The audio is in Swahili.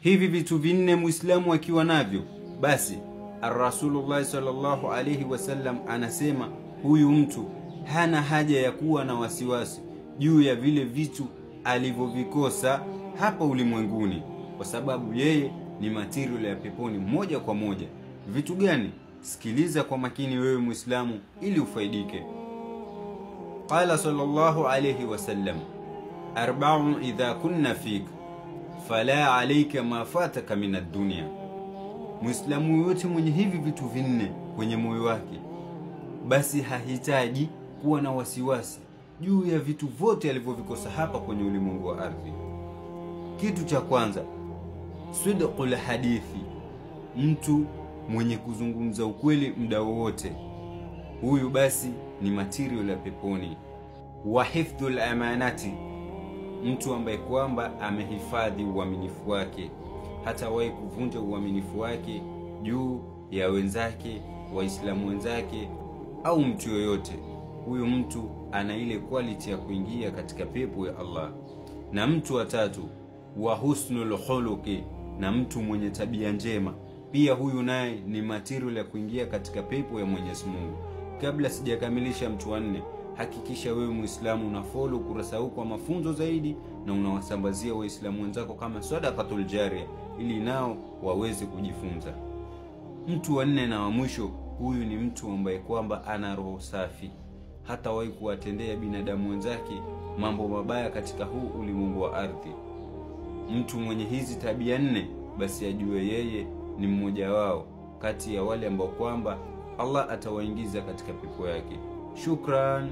hivi vitu vinne Muislamu akiwa navyo, basi Rasulullah sallallahu alayhi wasallam anasema huyu mtu hana haja ya kuwa na wasiwasi juu ya vile vitu alivyovikosa hapa ulimwenguni, kwa sababu yeye ni material ya peponi moja kwa moja. Vitu gani? Sikiliza kwa makini wewe Muislamu ili ufaidike. Qala sallallahu alayhi wasallam, arba'un idha kunna fik fala alayka ma fataka min ad-dunya. Muislamu yote mwenye hivi vitu vinne kwenye moyo wake, basi hahitaji kuwa na wasiwasi juu ya vitu vyote alivyovikosa hapa kwenye ulimwengu wa ardhi. Kitu cha kwanza, sidqul hadithi, mtu mwenye kuzungumza ukweli muda wote, huyu basi ni material ya peponi. Wa hifdhul amanati, mtu ambaye kwamba amehifadhi uaminifu wake, hatawahi kuvunja uaminifu wake juu ya wenzake, waislamu wenzake au mtu yoyote. Huyu mtu ana ile quality ya kuingia katika pepo ya Allah. Na mtu wa tatu, wa husnul khuluqi, na mtu mwenye tabia njema, pia huyu naye ni material ya kuingia katika pepo ya Mwenyezi Mungu. Kabla sijakamilisha mtu wa nne, hakikisha wewe Muislamu una follow kurasa huu kwa mafunzo zaidi, na unawasambazia waislamu wenzako kama sadaqatul jariya ili nao waweze kujifunza. Mtu wa nne na wa mwisho, huyu ni mtu ambaye kwamba ana roho safi, hatawahi kuwatendea binadamu wenzake mambo mabaya katika huu ulimwengu wa ardhi. Mtu mwenye hizi tabia nne, basi ajue yeye ni mmoja wao kati ya wale ambao kwamba Allah atawaingiza katika pepo yake. Shukran.